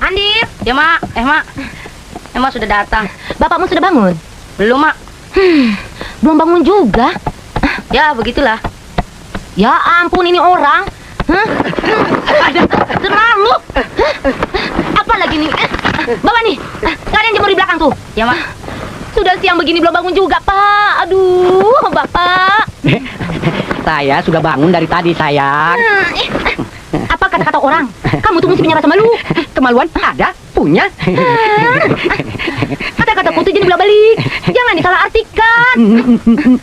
Andip, ya mak, mak, mak sudah datang. Bapakmu sudah bangun? Belum mak. Belum bangun juga. Ya begitulah. Ya ampun, ini orang. Ada terlalu. Apa lagi nih? Bawa nih. Kalian jemur di belakang tuh. Ya mak. Sudah siang begini belum bangun juga, Pak. Aduh, Bapak. Saya sudah bangun dari tadi, sayang. Apa kata-kata orang? Kamu tuh mesti punya rasa malu. Kemaluan ada, punya. Kata-kataku tuh jadi balik. Jangan disalah artikan.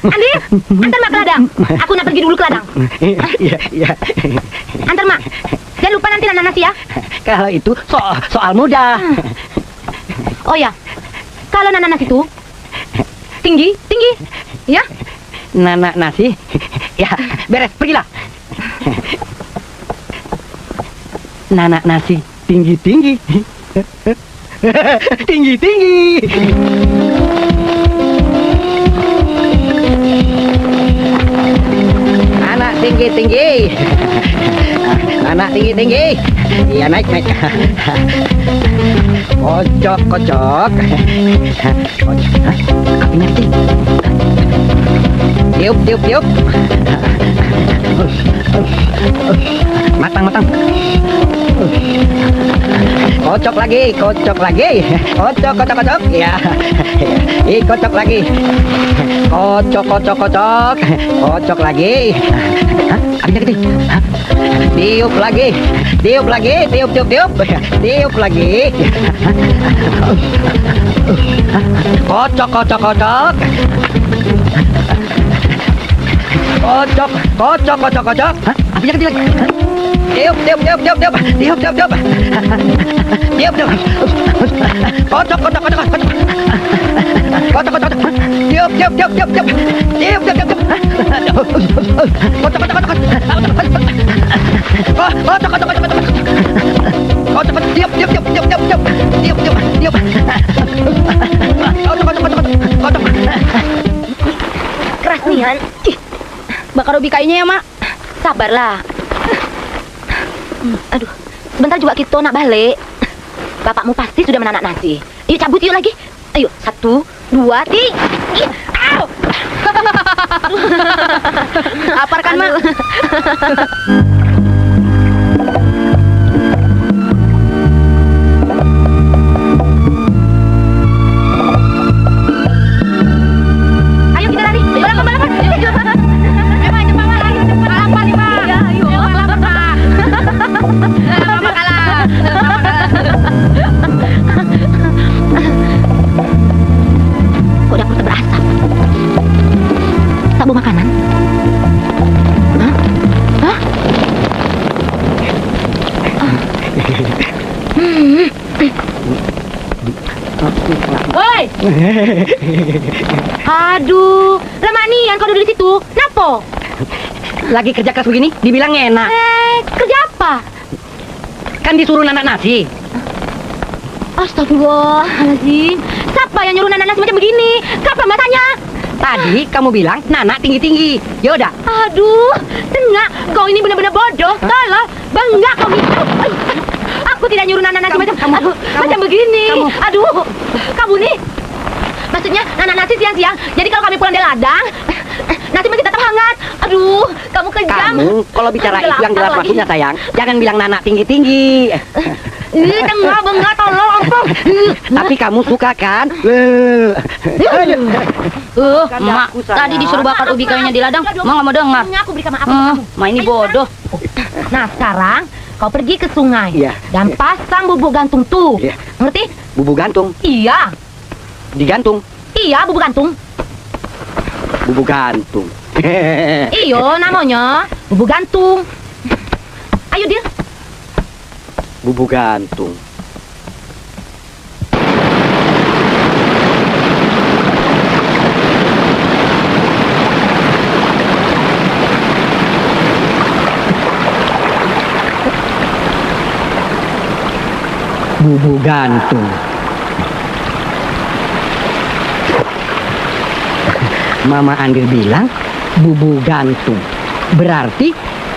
Andi, antar mak ke ladang. Aku nak pergi dulu ke ladang. Iya, iya. Antar mak. Jangan lupa nanti nana nasi ya. Kalau itu soal mudah. Oh ya, kalau nana nasi itu tinggi, ya? Nana nasi, ya beres, pergilah. Nana nasi tinggi. Tinggi. Anak tinggi. Anak tinggi. Iya, naik. Kocok. Apinya kecil. Tiup. Matang. Kocok lagi. Kocok. Ya. Kocok lagi. Kocok lagi. Apinya kecil. Tiup lagi. Tiup lagi. Kocok. Kocok. Apinya kecil lagi. Tiup. Kocok. Keras nian. Bakar ubi kayunya ya, Mak. Sabarlah. Aduh, sebentar juga kita nak balik. Bapakmu pasti sudah menanak nasi. Yuk cabut yuk lagi. Ayo, 1, 2, 3. Au! Lapar kan, Mak? Ayo kita lari. Balapan. Kok dapur berasap? Tak bawa makanan? Hah? Woi! Aduh, lama nian kau duduk di situ. Kenapa? Lagi kerja keras begini, dibilang enak. Kerja apa? Kan disuruh nanak nasi. Astagfirullahaladzim. Siapa yang nyuruh nanak nasi macam begini? Kapan masanya? Tadi kamu bilang nanak tinggi. Yaudah. Aduh, Tengah, kau ini benar-benar bodoh. Tolong, bangga kau itu. Aku tidak nyuruh nanak nasi macam begini. Aduh, kamu nih. Maksudnya nanak nasi siang-siang. Jadi kalau kami pulang dari ladang, nasi masih tetap hangat. Aduh, kamu kejam. Kamu kalau bicara itu yang jelas maksudnya, sayang. Jangan bilang nanak tinggi. Tengah, bangga, tolong, ampun. Tapi kamu suka kan? Mak, tadi disuruh bakar ubi kayunya di ladang. Mak nggak mau dengar. Aku berikan maaf. Mak ini bodoh. Nah, sekarang kau pergi ke sungai. Iya. Dan pasang bubuk gantung tuh. Iya. Ngerti? Bubuk gantung. Iya. Digantung. Iya, bubuk gantung. Bubuk gantung. Iyo, namanya bubuk gantung. Ayo, Dil. Bubuk gantung. Bubu gantung. Mama Andir bilang bubu gantung. Berarti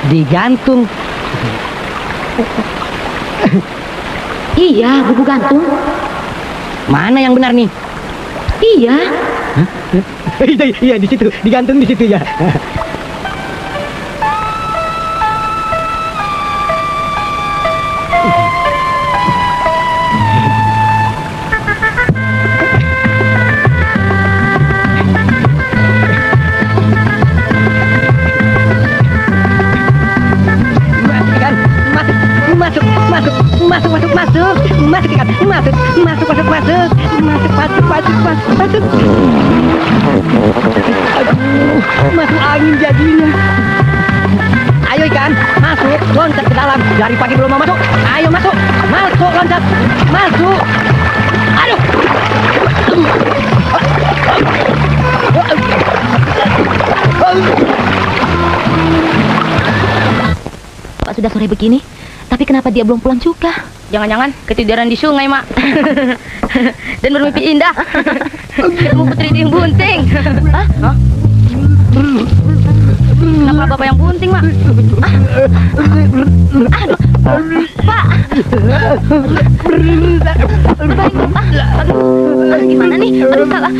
digantung. Iya, bubu gantung. Mana yang benar nih? Iya. Iya di situ, digantung di situ ya. Masuk angin jadinya. Ayo ikan, masuk, loncat ke dalam. Dari pagi belum mau masuk. Ayo masuk, masuk loncat, masuk. Aduh. Pak sudah sore begini, tapi kenapa dia belum pulang juga? Jangan-jangan ketiduran di sungai, Mak. Dan bermimpi indah. Ketemu putri di bunting. Hah? Kenapa bapak yang bunting, Mak? Aduh, Pak. Aduh, gimana nih? Aduh, salah.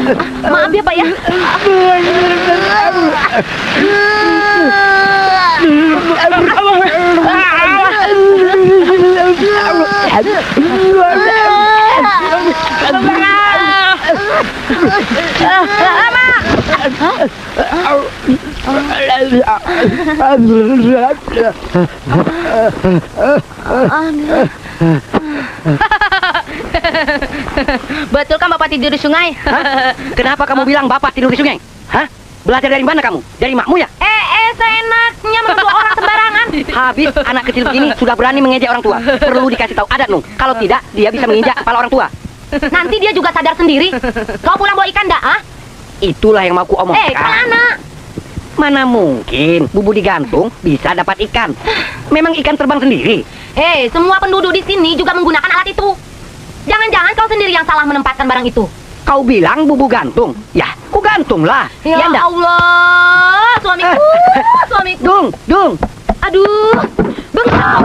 Maaf ya, Pak ya. Betul kan bapak tidur di sungai? Kenapa kamu bilang bapak tidur di sungai? Hah? Belajar dari mana kamu? Dari makmu ya? Seenaknya menuduh orang sembarangan. Habis anak kecil begini sudah berani mengejek orang tua. Perlu dikasih tahu adat, Nung. Kalau tidak, dia bisa menginjak kepala orang tua. Nanti dia juga sadar sendiri. Kau pulang bawa ikan dak, ah? Itulah yang mau ku omongkan. Kemana? Mana mungkin bubu digantung bisa dapat ikan? Memang ikan terbang sendiri. Semua penduduk di sini juga menggunakan alat itu. Jangan-jangan kau sendiri yang salah menempatkan barang itu. Kau bilang bubu gantung. Ya, ku gantung lah. Ya ndak? Allah, suamiku, suamiku. Dung. Aduh, bengkak.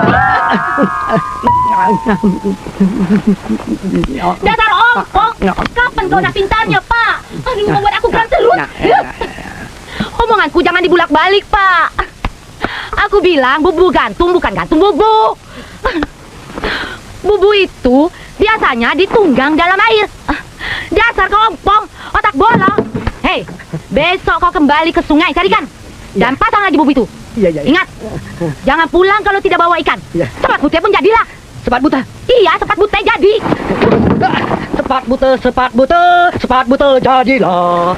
Dasar ompong. Kapan kau nak pintarnya, Pak? Aduh, membuat aku geram terus. Omonganku jangan dibulak-balik, Pak. Aku bilang bubu gantung bukan gantung bubu. Bubu itu biasanya ditunggang dalam air. Dasar kau ompong, otak bolong. Besok kau kembali ke sungai carikan dan pasang lagi bubu itu. Iya. Ingat, jangan pulang kalau tidak bawa ikan. Sepat butai pun jadilah. Sepat buta. Iya, sepat butai jadi. Sepat buta jadilah.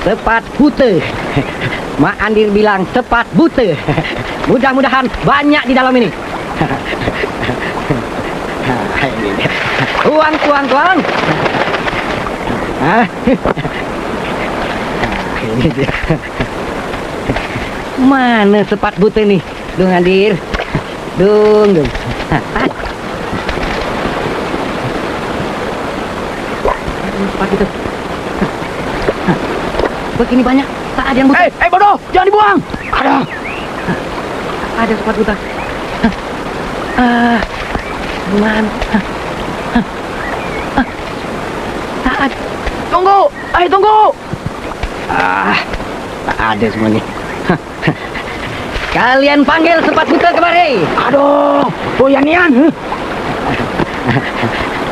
Sepat buta. Mak Andir bilang sepat buta. Mudah-mudahan banyak di dalam ini. Tuang. Ini dia. Mana sepat buta nih? Dung Andir. Dung. Sepat itu. Begini banyak. Tak ada yang buta. Bodoh, jangan dibuang. Ada sepat buta. Mana? Tak ada. Tunggu. Tak ada semuanya. Kalian panggil sepat buta kemari. Aduh, boyanian.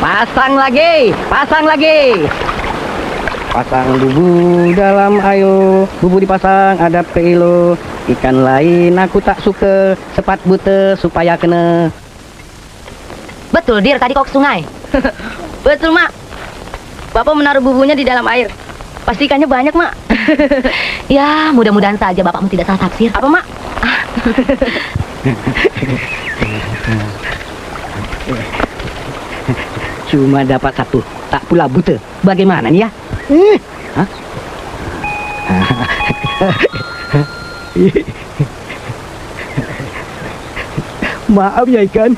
Pasang lagi. Pasang bubu dalam ayo. Bubu dipasang ada pelo. Ikan lain aku tak suka. Sepat buta supaya kena. Betul, Dir, tadi kau ke sungai. Betul, Mak. Bapak menaruh bubunya di dalam air. Pasti ikannya banyak, Mak. Ya, mudah-mudahan saja bapakmu tidak salah tafsir. Apa, Mak? Cuma dapat satu, tak pula buta. Bagaimana nih ya? Hah? Maaf ya ikan,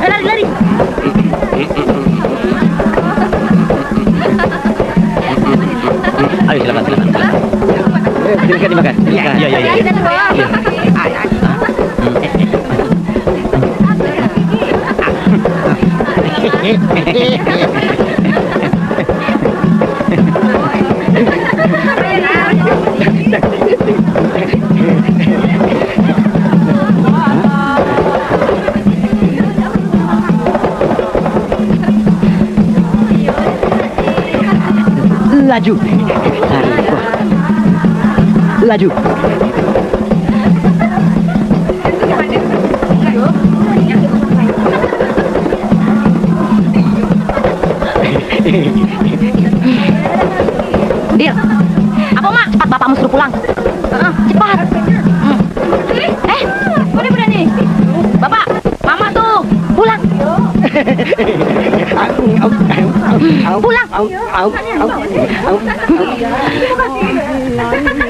Lari, lari. Ayo silakan, silakan, silakan. Silakan dimakan. Silakan. Iya, iya, iya. Kita ke bawah. Laju. Laju. Dir, apa mak? Cepat bapakmu suruh pulang. Cepat. Udah nih. Bapak, mama tuh pulang. Pulang.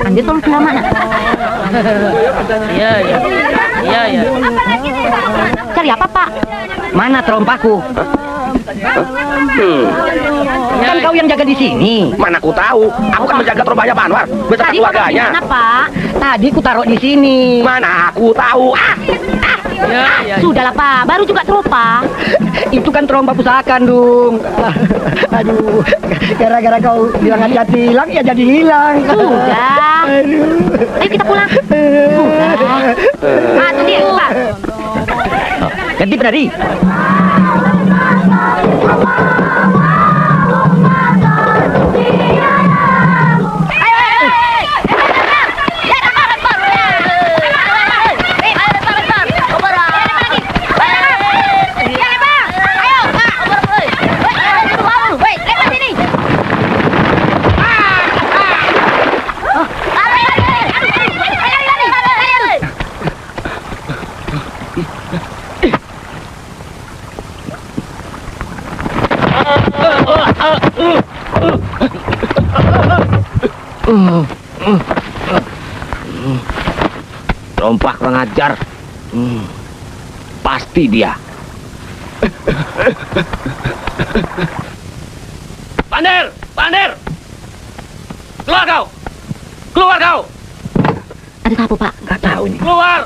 Andir tolong tinggal mana? Iya, iya. Iya, iya. Cari apa pak? Mana terompaku? Kan kau yang jaga di sini. Mana aku tahu? Aku kan menjaga terompahnya Pak Anwar beserta Tadi keluarganya. mana pak? Tadi ku taruh di sini. Mana aku tahu? Iya, iya. Sudahlah pak, baru juga terompah. Itu kan terompa pusakan, Dung. Aduh, gara-gara kau bilang hati-hati hilang, ya jadi hilang. Sudah. Ayo kita pulang. Sudah. Tuh dia, pak. Ganti penari. Terompak kurang ajar. Pasti dia. Pandir, Pandir. Keluar kau. Keluar kau. Ada apa pak? Gak tahu ini. Keluar.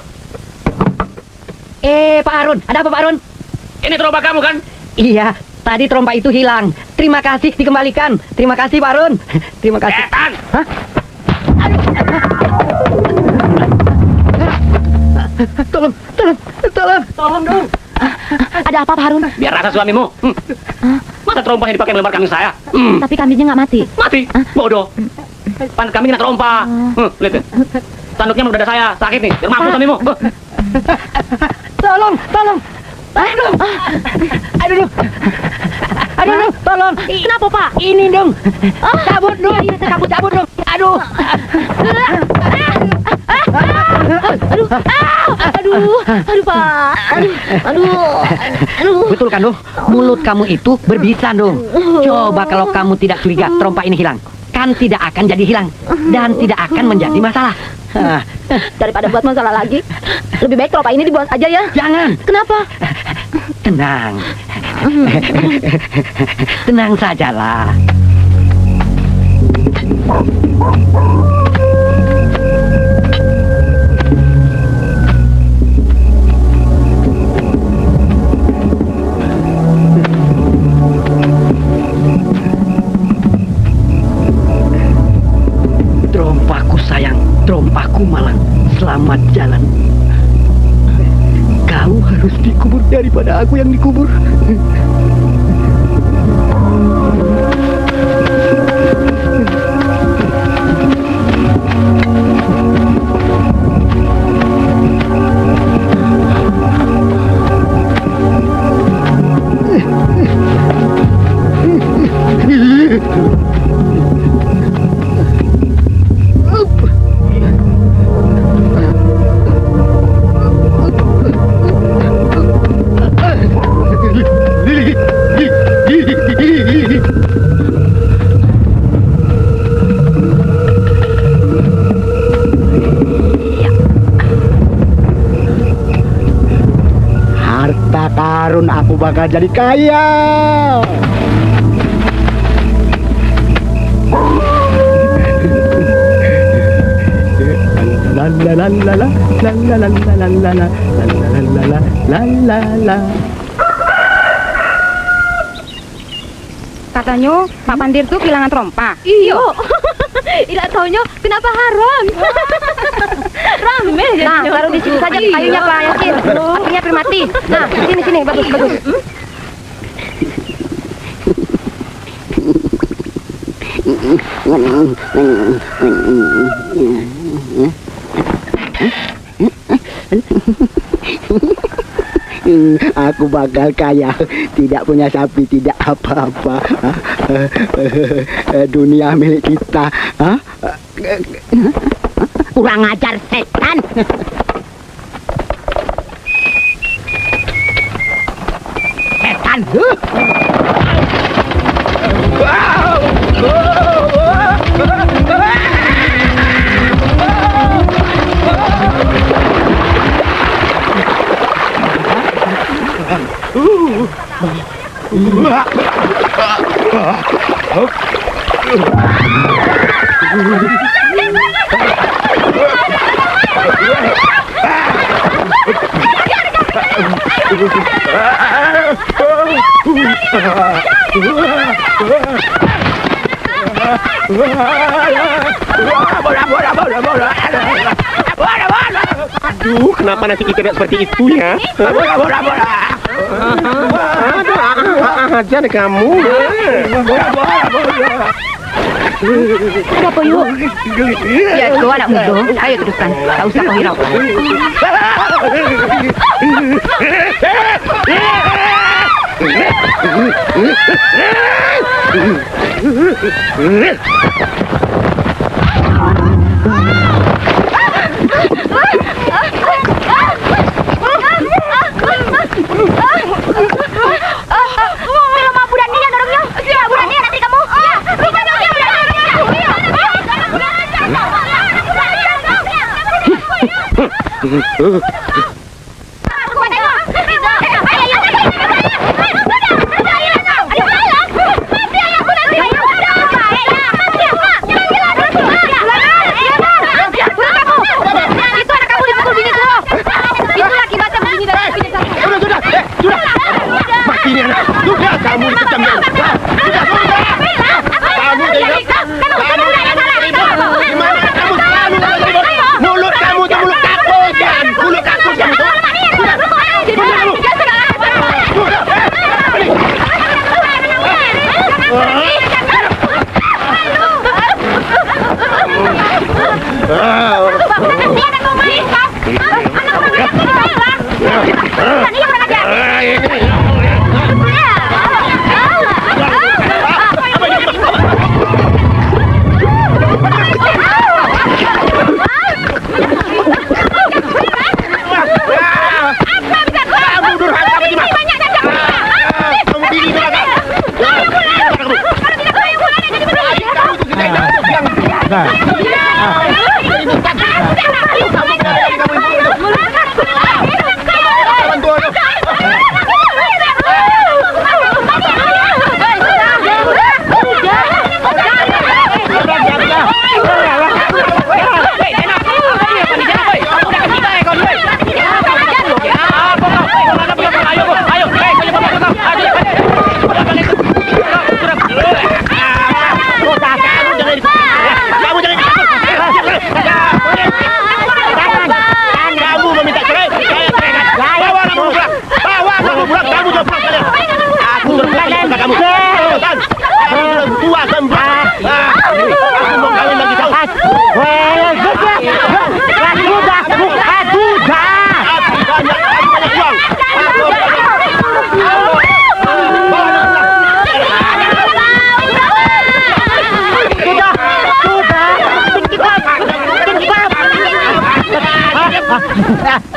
Pak Arun, ada apa Pak Arun? Ini terompak kamu kan? Iya, tadi trompa itu hilang. Terima kasih dikembalikan. Terima kasih Pak Arun. Terima kasih. Setan. Hah? Tolong, tolong, tolong, tolong dong. Ada apa Pak Harun? Biar rasa suamimu. Masa terompahnya dipakai melempar kambing saya? Tapi kambingnya nggak mati. Mati. Bodoh. Pan kambing kena terompa. Lihat deh. Tanduknya mendadak saya. Sakit nih. Biar mampus suamimu. Tolong, tolong. Aduh, aduh, dong. Aduh, dong, tolong. Kenapa Pak? Ini dong. Cabut dong. Iya, saya Cabut, cabut dong. Aduh. Aduh, aduh Pak. Aduh. Betul kan dong? Mulut kamu itu berbisa dong. Coba kalau kamu tidak curiga trompa ini hilang, kan tidak akan jadi hilang dan tidak akan menjadi masalah. Daripada buat masalah lagi, lebih baik terompah ini dibuang aja ya. Jangan. Kenapa? Tenang. Tenang sajalah. Terompaku sayang, terompaku malang, selamat jalan. Kau harus dikubur daripada aku yang dikubur. Lili, Karun aku bakal jadi kaya. La la la la la la la la la la la la la la la la. Katanya Pak Pandir tuh kehilangan trompa. Iya. Tidak taunya kenapa haram. Rame. Nah, taruh di situ saja kayunya Pak Yasin. Apinya hampir mati. Nah, sini bagus. Aku bakal kaya, tidak punya sapi, tidak apa-apa. Dunia milik kita. Kurang ajar setan. Setan. Aduh, kenapa nasi kita tidak seperti itu ya? Ajar kamu. Apa yuk? Ya itu anak muda. Ayo teruskan. Tak usah kau hirau.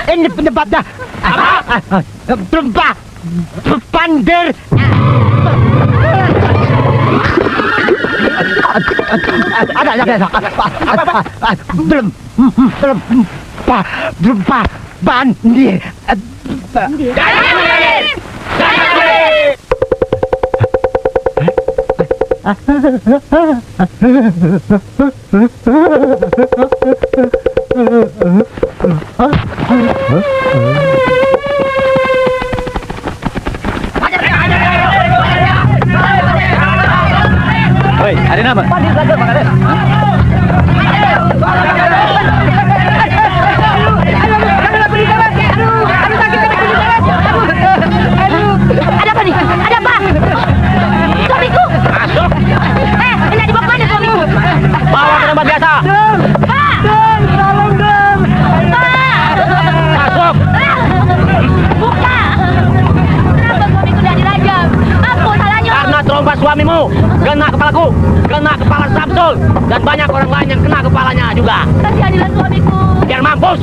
Ini penyebabnya. Trompa Pandir. Trompa Pandir. Hei, ada apa? Ada apa nih? Ada apa? Suamiku! Masuk. Ini dibawa mana suamiku? Bawa ke tempat biasa. Pak! Pak! Masuk. Buka! Kenapa suamiku tidak dirajam? Apa salahnya? Karena trompa suamimu kena kepalaku, kena kepala Samsul, dan banyak orang lain yang kena kepalanya juga. Kasihanilah suamiku. Biar mampus.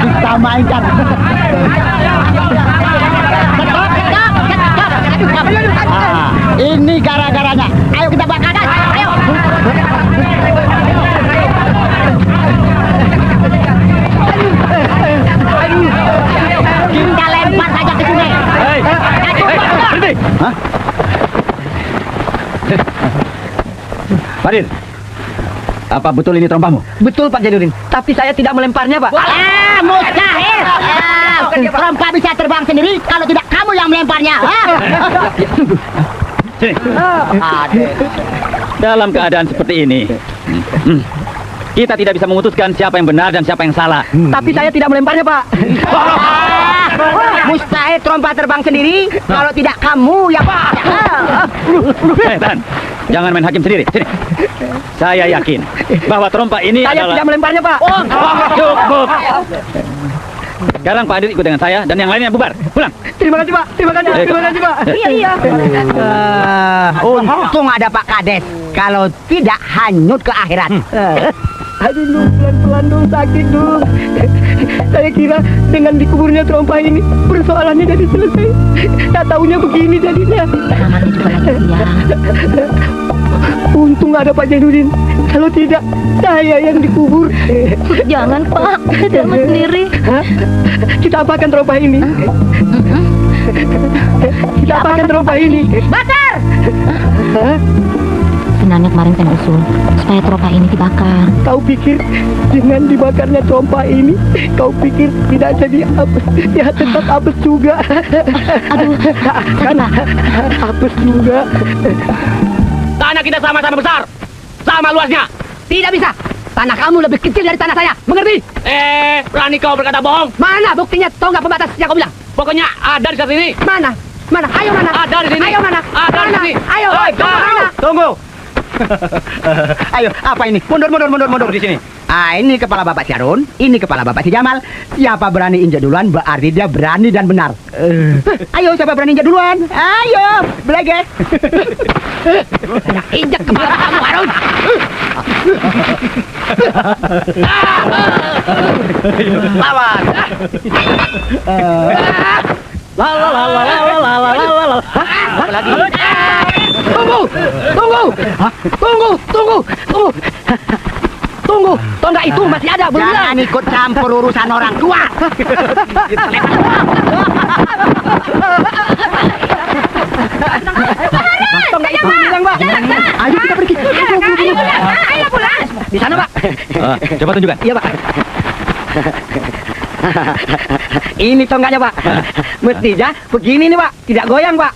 Kita mainkan. Ini gara-garanya. Ayo kita bakar. Ayo. Kita lempar saja ke sungai. Hei, berhenti. Hah? Fadil, apa betul ini trompamu? Betul Pak Jainuddin, tapi saya tidak melemparnya Pak. Mustahil. Trompa bisa terbang sendiri kalau tidak kamu yang melemparnya. Sini. Dalam keadaan seperti ini, kita tidak bisa memutuskan siapa yang benar dan siapa yang salah. Tapi saya tidak melemparnya Pak. Mustahil trompa terbang sendiri kalau tidak kamu yang Tahan. Jangan main hakim sendiri. Sini. Saya yakin bahwa trompa ini Saya adalah... tidak melemparnya Pak. Cukup. Sekarang Pak Adit ikut dengan saya dan yang lainnya bubar. Pulang. Terima kasih Pak. Terima kasih. Terima kasih Pak. Iya. Untung ada Pak Kades. Kalau tidak hanyut ke akhirat. Aduh, Dung, pelan-pelan dong, sakit dong. Saya kira dengan dikuburnya trompa ini persoalannya jadi selesai. Tak taunya begini jadinya. Namanya juga lagi siang. Untung ada Pak Jainuddin. Kalau tidak, saya yang dikubur. Jangan Pak, Dama sendiri. Hah? Kita apakan trompa ini? Kita apakan trompa ini? Bakar! Hah? Sebenarnya kemarin saya usul supaya trompa ini dibakar. Kau pikir dengan dibakarnya trompa ini, kau pikir tidak jadi apes? Ya tetap apes juga. Aduh, Kan apes juga. Tanah kita sama-sama besar. Sama luasnya. Tidak bisa. Tanah kamu lebih kecil dari tanah saya. Mengerti? Berani kau berkata bohong? Mana buktinya tonggak pembatas yang kau bilang? Pokoknya ada di sini. Mana? Mana? Ayo mana? Ada di sini. Ayo mana? Ada di Mana? sini. Ayo. Mana? Tunggu. Ayo, apa ini? Mundur di sini. Ah, ini kepala Bapak Syarun, ini kepala Bapak si Jamal. Siapa berani injak duluan, berarti dia berani dan benar. Ayo, siapa berani injak duluan? Ayo, belege. Injak kepala kamu, Harun. Lawan. Apa lagi? Tunggu. Tonggak itu masih ada, belum hilang. Jangan ikut campur urusan orang tua. Tonggak itu belum hilang, Pak. Ayo kita pergi. Ayo pulang. Di sana, Pak. Coba tunjukkan. Iya, Pak. Ini tonggaknya, Pak. Mestinya begini nih, Pak. Tidak goyang, Pak.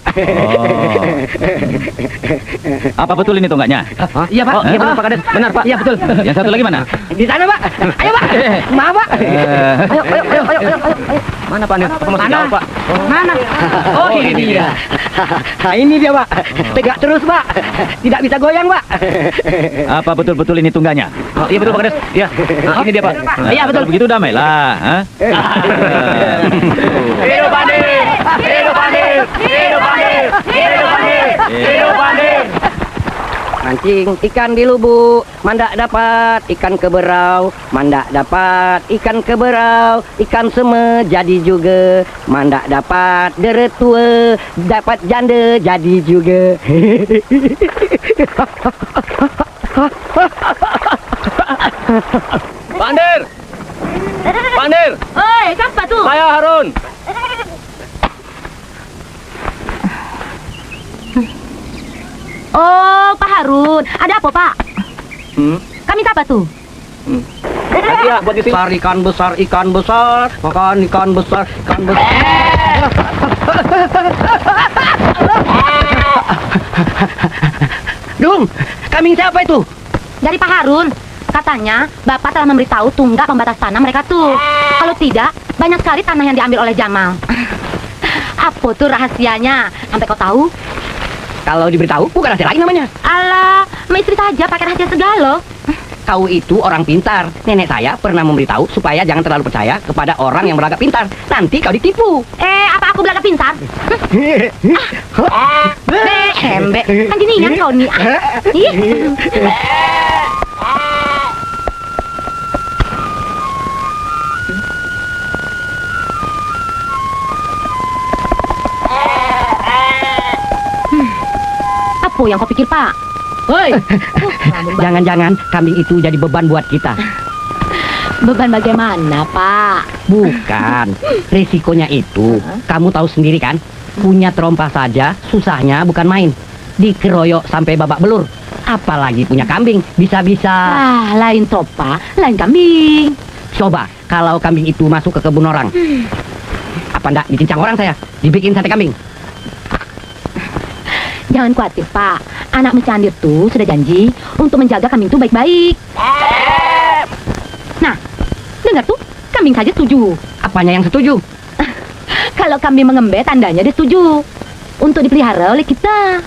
Apa betul ini tonggaknya? Iya, Pak. Iya, betul, Pak Kades. Benar, Pak. Iya, betul. Yang satu lagi mana? Di sana, Pak. Ayo, Pak. Maaf, Pak. Ayo. Mana Pak? Mana? Pak. Mana? Oh, ini dia. Nah, ini dia, Pak. Tegak terus, Pak. Tidak bisa goyang, Pak. Apa betul-betul ini tungganya? Iya betul Pak Kades. Iya. Ini dia Pak. Iya, betul. Kalau begitu damailah. Hah? Hidup Pandir! Hidup Pandir! Hidup Pandir! Hidup Pandir! Hidup Pandir! Mancing ikan di lubuk, mandak dapat ikan keberau, mandak dapat ikan keberau, ikan seme jadi juga, mandak dapat deretua, dapat janda jadi juga. Pandir! Pandir! Oi, siapa tuh? Saya Harun. Oh, Pak Harun. Ada apa, Pak? Kami apa tuh? Hadiah buat isi. Besar ikan besar, makan ikan besar, ikan besar. Dung, kambing siapa itu? Dari Pak Harun. Katanya, Bapak telah memberitahu tunggak pembatas tanah mereka tuh. Kalau tidak, banyak sekali tanah yang diambil oleh Jamal. Apa tuh rahasianya? Sampai kau tahu? Kalau diberitahu, bukan rahasia lagi namanya. Alah, sama istri saja pakai rahasia segala. Kau itu orang pintar. Nenek saya pernah memberitahu supaya jangan terlalu percaya kepada orang yang berlagak pintar. Nanti kau ditipu. Apa aku belakang pintar? Hembe. Kan gini kan kau nih. Ih. Apa yang kau pikir, Pak? Woi, Jangan-jangan kambing itu jadi beban buat kita. Beban bagaimana, Pak? Bukan. Risikonya itu, kamu tahu sendiri kan? Punya trompa saja, susahnya bukan main. Dikeroyok sampai babak belur. Apalagi punya kambing, bisa-bisa... Lain topa, lain kambing. Coba, kalau kambing itu masuk ke kebun orang. Apa ndak dicincang orang saya? Dibikin sate kambing. Jangan khawatir, Pak. Anak mencandir tuh sudah janji untuk menjaga kambing itu baik-baik. Nah, dengar tuh, kambing saja setuju. Apanya yang setuju? Kalau kambing mengembe, tandanya dia setuju untuk dipelihara oleh kita.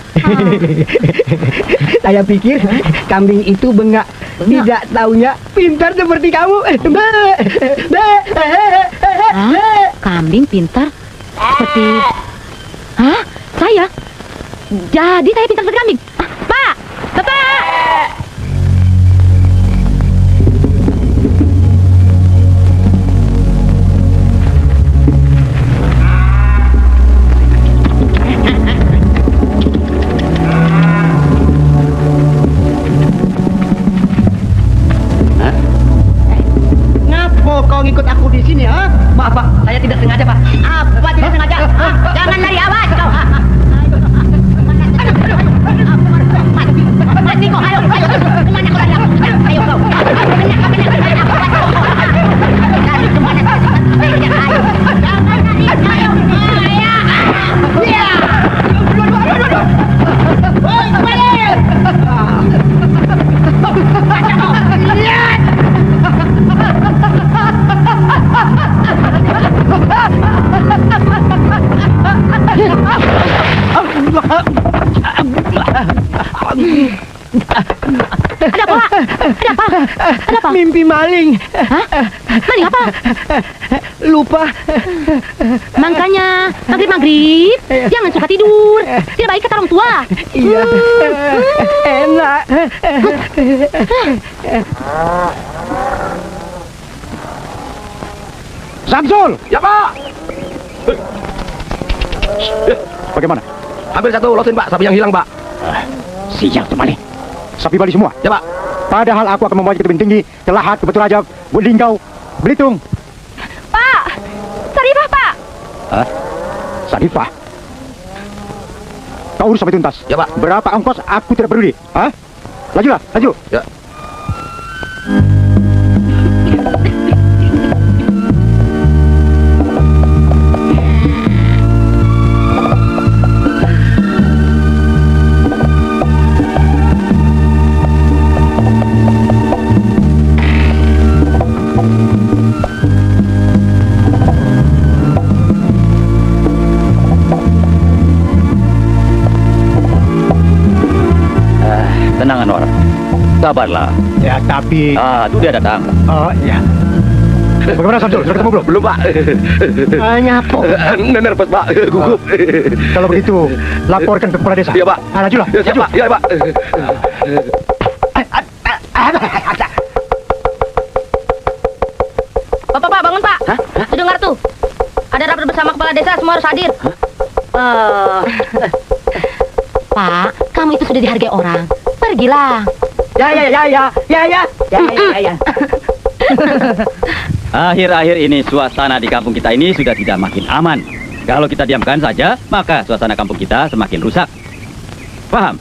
Saya pikir kambing itu bengak. Tidak taunya pintar seperti kamu. Kambing pintar seperti... Hah? Saya? Jadi saya pintar seperti kambing? Pak! Bapak! Ngapo kau ngikut aku di sini, ha? Maaf Pak, saya tidak sengaja Pak. Apa tidak sengaja? Jangan lari, awas kau! Mati kau, ayo! Kemana kau lari? Ayo kau! Lari kemana? Ayo! Jangan lari, ayo! Ada apa? Ada apa? Ada apa? Mimpi maling. Hah? Maling apa? Lupa. Makanya maghrib jangan suka tidur. Tidak baik kata orang tua. Iya. Enak. Samsul! Ya Pak! Bagaimana? Ambil satu losin Pak, sapi yang hilang Pak. Siang kembali. Sapi Bali semua. Ya Pak. Padahal aku akan membawa ke tebing tinggi, ke Lahat, ke Batu Rajab, Linggau, Belitung. Pak! Sarifah, Pak! Hah? Sarifah? Kau urus sampai tuntas. Ya Pak. Berapa ongkos aku tidak peduli. Hah? Lajulah, laju. Ya. Tenang Anwar, sabarlah. Ya, tapi... Itu dia datang. Oh, ya. Bagaimana Samsul? Sudah ketemu belum? Belum Pak. Nyapo. Nervous Pak, gugup. Kalau begitu, laporkan ke kepala desa. Iya Pak. Lajulah, Ya, siap, laju. Pak. Ya Pak. Pak, bangun Pak. Tuh dengar tuh. Ada rapat bersama kepala desa, semua harus hadir. Pak, kamu itu sudah dihargai orang. Pergilah. Ya. Akhir-akhir ini suasana di kampung kita ini sudah tidak makin aman. Kalau kita diamkan saja, maka suasana kampung kita semakin rusak. Paham?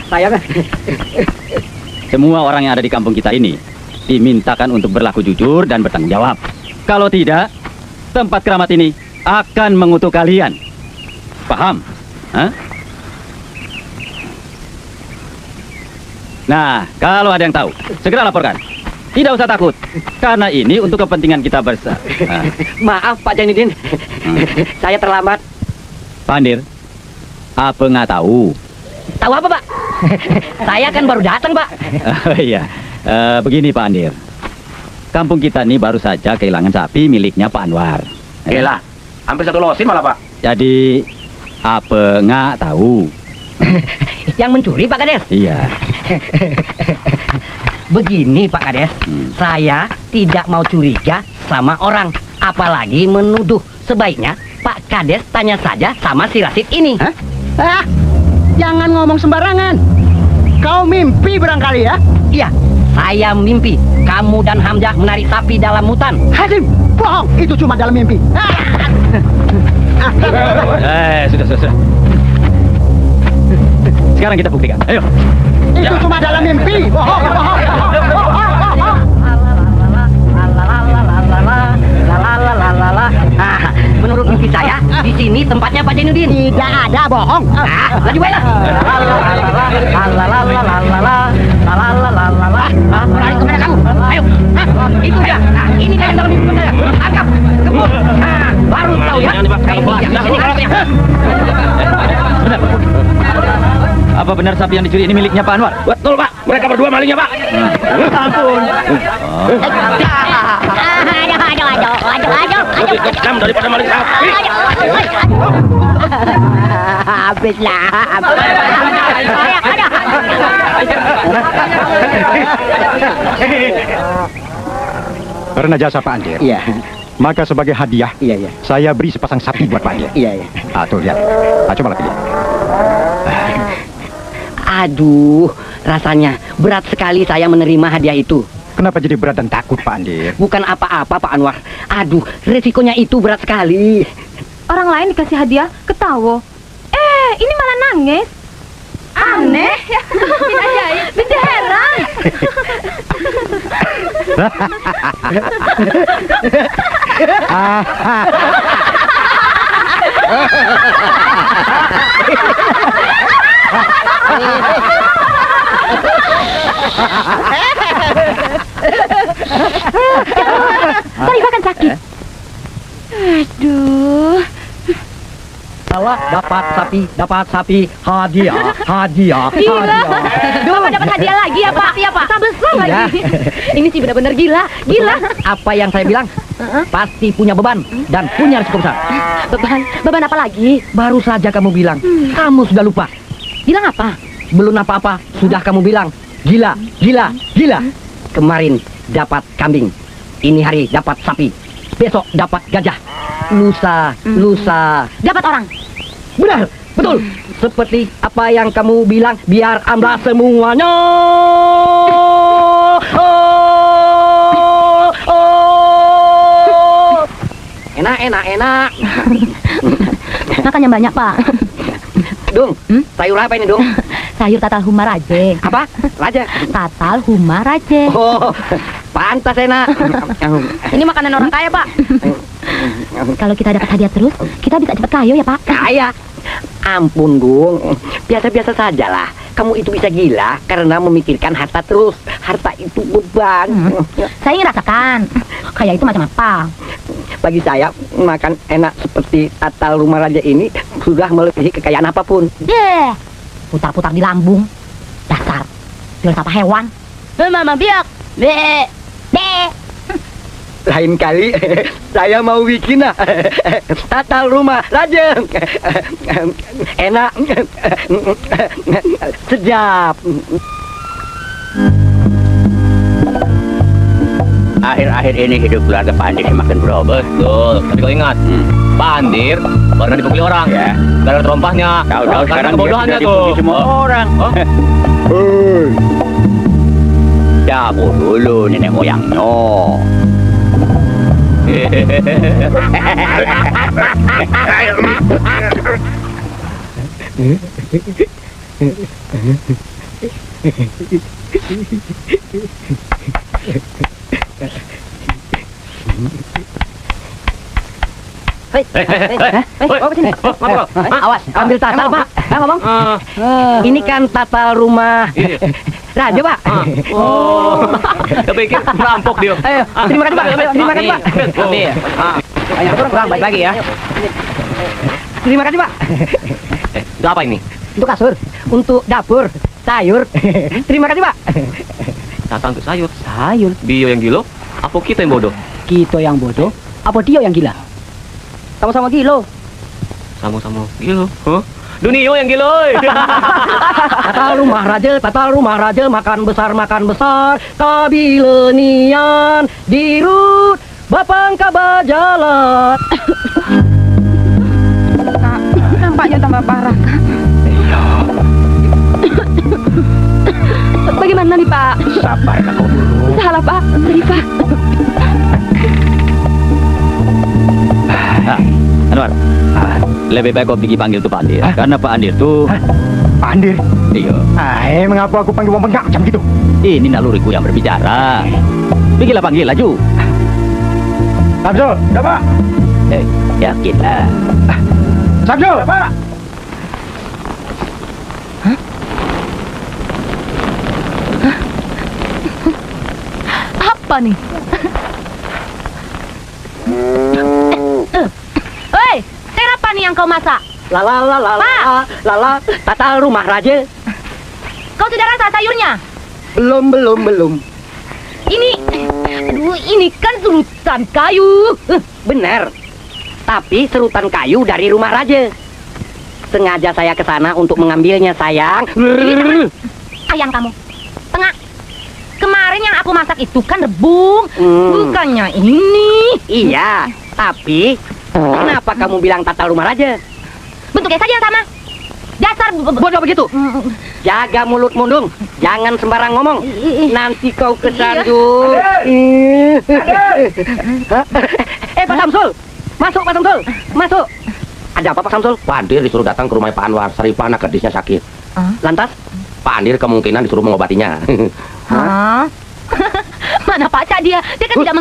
Saya kan. Semua orang yang ada di kampung kita ini dimintakan untuk berlaku jujur dan bertanggung jawab. Kalau tidak, tempat keramat ini akan mengutuk kalian. Paham? Hah? Nah, kalau ada yang tahu, segera laporkan. Tidak usah takut, karena ini untuk kepentingan kita bersama. Maaf Pak Jainuddin. Saya terlambat. Pandir, apa nggak tahu? Tahu apa Pak? Saya kan baru datang Pak. Oh iya, begini Pak Andir. Kampung kita ini baru saja kehilangan sapi miliknya Pak Anwar. Gila, hampir satu losin malah, Pak. Jadi, apa nggak tahu? Yang mencuri Pak Kades. Iya. Begini Pak Kades, saya tidak mau curiga sama orang, apalagi menuduh. Sebaiknya Pak Kades tanya saja sama si Rasid ini. Hah? Ah, jangan ngomong sembarangan. Kau mimpi barangkali ya? Iya, saya mimpi kamu dan Hamzah menarik sapi dalam hutan. Hasim, bohong. Itu cuma dalam mimpi. Sudah. Sekarang kita buktikan. Ayo. Itu cuma dalam mimpi. Bohong. Menurut mimpi saya, di sini tempatnya Pak Jainuddin. Tidak ada bohong. Laju baiklah. Lari kemana kamu? Ayo. Itu dia. Nah, ini kan yang dalam mimpi saya. Angkat, kebun. Baru tahu ya. Benar. Apa benar sapi yang dicuri ini miliknya Pak Anwar? Betul, Pak. Mereka berdua malingnya, Pak. Ampun. Aduh. Lebih kejam daripada maling sapi. Habislah. Karena jasa Pak Andir, Iya, maka sebagai hadiah, iya. saya beri sepasang sapi buat Pak Andir. Iya. Tuh lihat. Coba pilih. Aduh, rasanya berat sekali saya menerima hadiah itu. Kenapa jadi berat dan takut Pak Andir? Bukan apa-apa Pak Anwar. Aduh, resikonya itu berat sekali. Orang lain dikasih hadiah, ketawa. Ini malah nangis. Aneh. Bin ajaib. Bin heran. Sarifah kan sakit. Aduh. Salah, dapat sapi, hadiah. Gila. Bapak dapat hadiah lagi ya Pak? Iya Pak. Besar Iya. lagi. Ini sih benar-benar gila. Gila. Apa yang saya bilang? Pasti punya beban dan punya risiko besar. Beban apa lagi? Baru saja kamu bilang, kamu sudah lupa. Bilang apa? Belum apa-apa, sudah kamu bilang, gila. Kemarin dapat kambing, ini hari dapat sapi, besok dapat gajah, lusa. Dapat orang. Benar, betul. Seperti apa yang kamu bilang, biar amblas semuanya. Enak. Makan yang banyak Pak. Dung, sayur apa ini, Dung? Sayur tatal humaraje. Apa? Raja. Tatal humaraje. Oh, pantas enak. Ini makanan orang kaya Pak. Kalau kita dapat hadiah terus, kita bisa cepat kaya ya Pak. Kaya? Ampun, Dung. Biasa-biasa sajalah. Kamu itu bisa gila karena memikirkan harta terus. Harta itu beban. Saya ingin rasakan. Kaya itu macam apa? Bagi saya, makan enak seperti tatal rumah raja ini sudah melebihi kekayaan apapun. Deh, putar-putar di lambung. Dasar, filsafat hewan. Mama biak. Be. Lain kali saya mau bikin tatal rumah raja. Enak. Sedap. Akhir-akhir ini hidup keluarga Pak Andir makin berubah. Betul. Tapi kau ingat, Pak Andir pernah dipukuli orang. Ya. Gara-gara terompahnya. Tahu sekarang kebodohannya tuh. Semua orang. Siapa dulu nenek moyangnya? Awas, ambil tatal, Pak. Ngomong. Ini kan tatal rumah raja, Pak. Oh, kepikir merampok dia. Ayo, terima kasih, Pak. Terima kasih, Pak. Ayo, kurang baik lagi ya. Terima kasih, Pak. Itu apa ini? Untuk kasur, untuk dapur, sayur. Terima kasih, Pak. Tata untuk sayur. Sayur. Bio yang gilo, apa kita yang bodoh? Kita yang bodoh, apa dia yang gila? Sama-sama gilo. Sama-sama gilo. Huh? Dunio yang gilo. Tatal rumah raja, makan besar, kabilenian, dirut, bapang kabajalan. Nampaknya tambah parah, Kak. Bagaimana nih, Pak? Sabar kau dulu. Salah, Pak. Sorry, Pak. Anwar, lebih baik kau pergi panggil tuh Pak Andir. Karena Pak Andir tuh... Pak Andir. Iya. Mengapa aku panggil orang bengak macam gitu? Ini naluriku yang berbicara. Pergilah panggil, laju. Samsul, dah Pak. Yakinlah. Samsul, Pak. Apa nih? Hei, sayur apa nih yang kau masak? Lala, tatal rumah raja. Kau sudah rasa sayurnya? Belum. Ini kan serutan kayu. Benar. Tapi serutan kayu dari rumah raja. Sengaja saya ke sana untuk mengambilnya, sayang. Ayang kamu. Tengah. Kemarin yang aku masak itu kan rebung, bukannya ini. Iya, tapi kenapa kamu bilang tatal rumah raja? Bentuknya saja yang sama. Dasar Bodoh begitu. Jaga mulut mundung, jangan sembarang ngomong. Nanti kau kesandung. Pak Samsul, masuk Pak Samsul, masuk. Ada apa Pak Samsul? Pak Andir disuruh datang ke rumah Pak Anwar. Saripana gadisnya sakit. Lantas? Pak Andir kemungkinan disuruh mengobatinya. Hah? Mana Pak dia? Dia kan tidak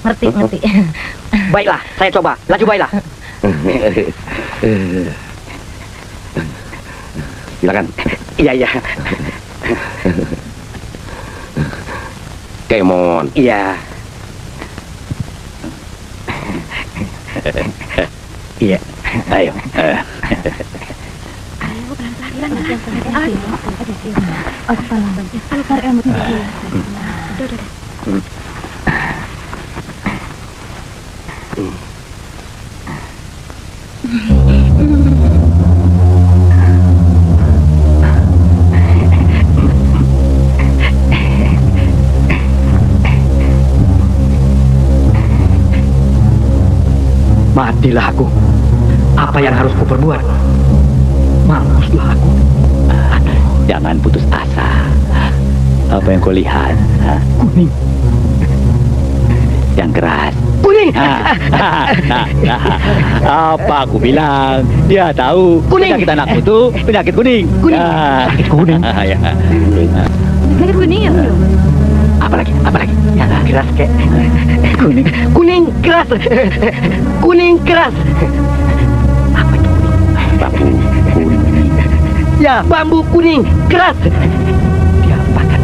ngerti. Baiklah, saya coba. Laju baiklah. Silakan. Iya. Kemon. Iya. Iya. Ayo. Matilah aku. Apa yang harus kuperbuat? Mampuslah aku. Jangan putus asa. Apa yang kau lihat? Kuning. Yang keras. Kuning. Apa aku bilang? Dia tahu. Kuning. Penyakit anakku tuh penyakit kuning. Kuning. Penyakit kuning. Ya. Penyakit kuning ya? Apalagi? Yang keras kek. Kuning keras. Kuning keras. Apa itu kuning? Bambu kuning. Ya, bambu kuning keras. Diapakan?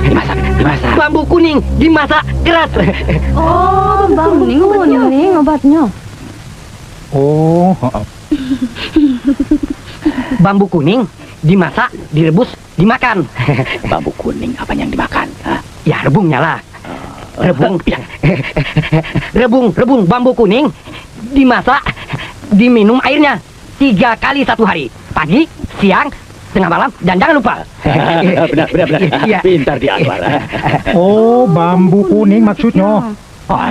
Dimasak. Bambu kuning dimasak keras. Oh, bambu kuning obatnya. Oh, Bambu kuning dimasak, direbus, dimakan. Bambu kuning apa yang dimakan? Ya, rebungnya lah. Rebung. Rebung bambu kuning dimasak, diminum airnya 3 kali 1 hari. Pagi, siang, tengah malam, dan jangan lupa. Benar. Iya. Pintar di Anwar. oh, bambu kuning maksudnya.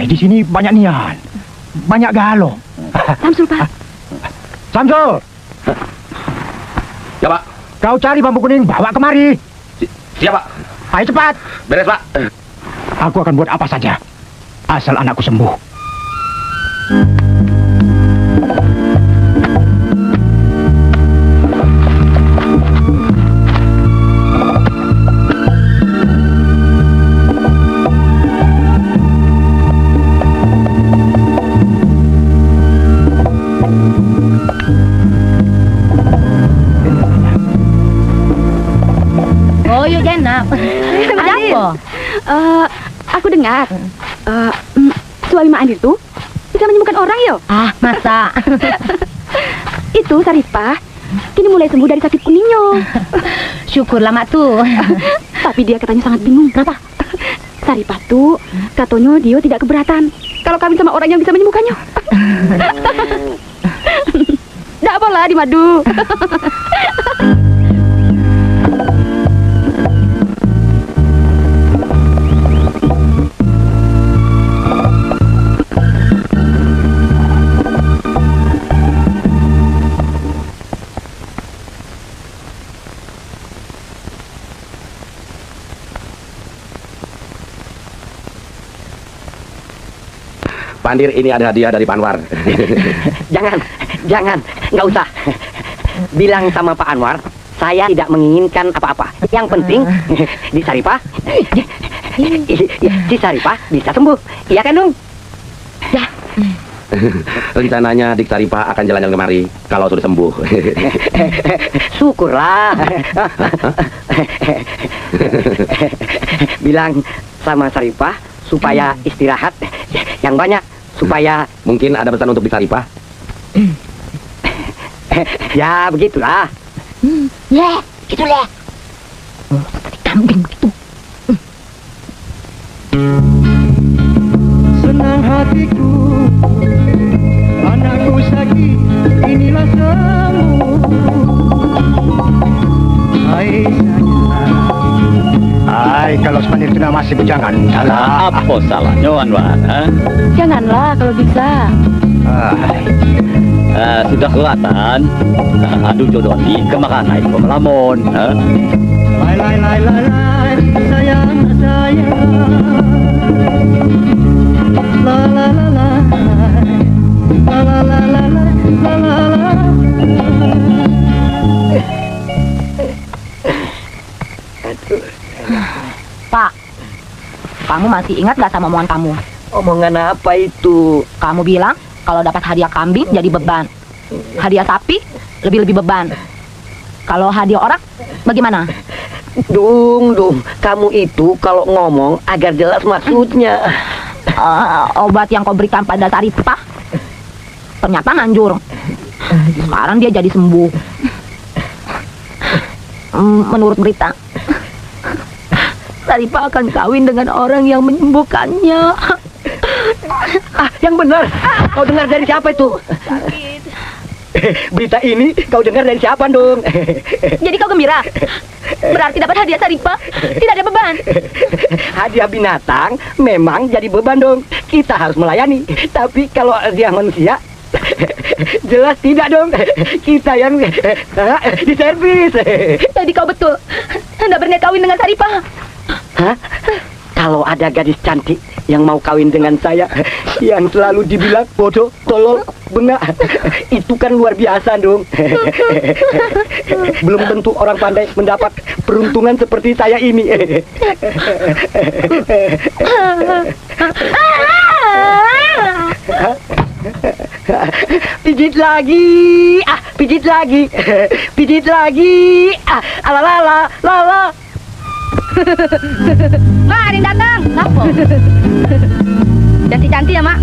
Di sini banyak nian, banyak galau. Samsul, Pak. Samsul, Ya Pak. kau cari bambu kuning, bawa kemari. Siap Pak. Ayo cepat. Beres Pak. Aku akan buat apa saja. asal anakku sembuh. Oh, yuk Jenap. Apa? Aku dengar suami Mak Andir tuh bisa menyembuhkan orang yo. Ah, masa? Itu Saripah kini mulai sembuh dari sakit kuningnya. Syukurlah Mak tuh. Tapi dia katanya sangat bingung. Kenapa? Saripah tuh katanya dia tidak keberatan kalau kawin sama orang yang bisa menyembuhkannya. Tidak apalah di madu. Pandir, ini ada hadiah dari Pak Anwar. Jangan, nggak usah. Bilang sama Pak Anwar, saya tidak menginginkan apa-apa. Yang penting, di Saripah, si Saripah bisa sembuh. Iya kan, Dung? Rencananya Dik Saripah akan jalan-jalan kemari kalau sudah sembuh. Syukurlah. Bilang sama Saripah supaya istirahat yang banyak, supaya Mungkin ada pesan untuk Dik Saripah. ya begitulah. Ya, gitulah. Kambing gitu. Senang hatiku, anakku sakit, inilah sembuh. Hai Hai, kalau Pandir kena masih bujangan, salah. Apa salahnya Anwar? Janganlah kalau bisa. Sudah kelihatan. Aduh jodoh di kemakan naik pemelamun. Lai lai lai lai lai, sayang sayang. La la la la, la la la la la la la. Pak, kamu masih ingat gak sama omongan kamu? Omongan apa itu? Kamu bilang kalau dapat hadiah kambing jadi beban. Hadiah sapi lebih-lebih beban. Kalau hadiah orang bagaimana? Dung, kamu itu kalau ngomong agar jelas maksudnya. Obat yang kau berikan pada Saripah ternyata manjur. Sekarang dia jadi sembuh. Menurut berita, Saripah akan kawin dengan orang yang menyembuhkannya. Yang benar. Kau dengar dari siapa itu? Berita ini kau dengar dari siapa, Dung? Jadi kau gembira? Berarti dapat hadiah Saripah tidak ada beban. Hadiah binatang memang jadi beban, Dong. Kita harus melayani. Tapi kalau hadiah manusia, jelas tidak, Dong. Kita yang diservis. Jadi kau betul hendak berniat kawin dengan Saripah? Hah? Kalau ada gadis cantik yang mau kawin dengan saya, yang selalu dibilang bodoh, tolol, bengak, itu kan luar biasa, Dong. Belum tentu orang pandai mendapat peruntungan seperti saya ini. Pijit lagi, pijit lagi, pijit lagi, alalala, lala. Mak, ada yang datang. Apa? Cantik-cantik ya, Mak.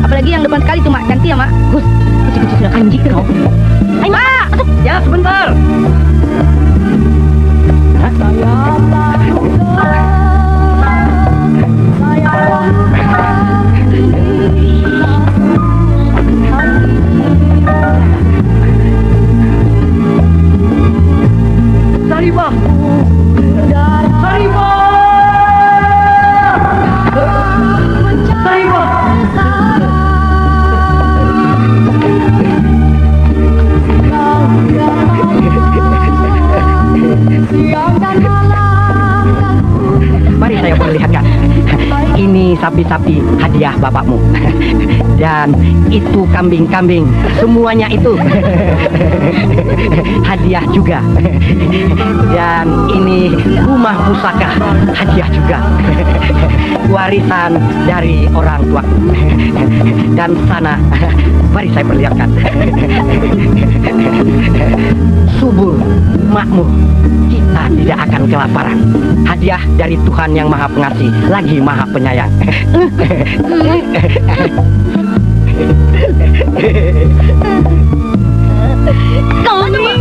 Apalagi yang depan sekali tuh, Mak. Cantik ya, Mak. Gus, kecil-kecil sudah kanjik kau. Ayo, Mak, masuk. Ya, sebentar. Saripah. Saripah. Siang dan malam saya perlihatkan. Ini sapi-sapi hadiah bapakmu. Dan itu kambing-kambing. Semuanya itu hadiah juga. Dan ini rumah pusaka hadiah juga. Warisan dari orang tua. Dan sana, mari saya perlihatkan. Subur, makmur, kita tidak akan kelaparan. Hadiah dari Tuhan yang Maha Pengasih, lagi Maha Penyayang. Kau ini